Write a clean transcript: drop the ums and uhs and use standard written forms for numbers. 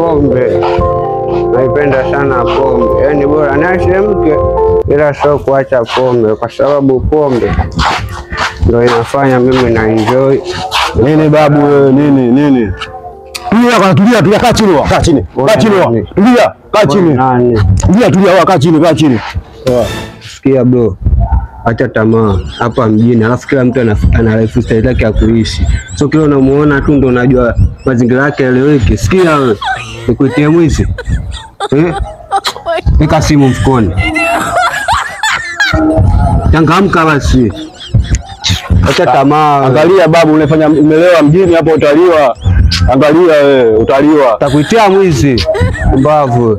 pombe. Naipenda sana pombe. Yaani bora niache mke ila sio kuacha pombe, kwa sababu pombe ndio inafanya mimi na enjoy. Nini babu wewe, nini? Tulia, kaa chini. Tulia, kaa chini. Tulia, kaa chini. Sikia bro, acha tamaa hapa mjini, alafu kila mtu ana lifestyle yake ya kuishi. So kile unamuona tu ndo unajua mazingira yake eleweke. Sikia wewe, nikuitie mwizi. Weka simu mfukoni. Changamka basi. Acha tamaa. Angalia babu, umelewa mjini hapo, utaliwa. Angalia wewe, utaliwa. Takuitia mwizi. Mbavu.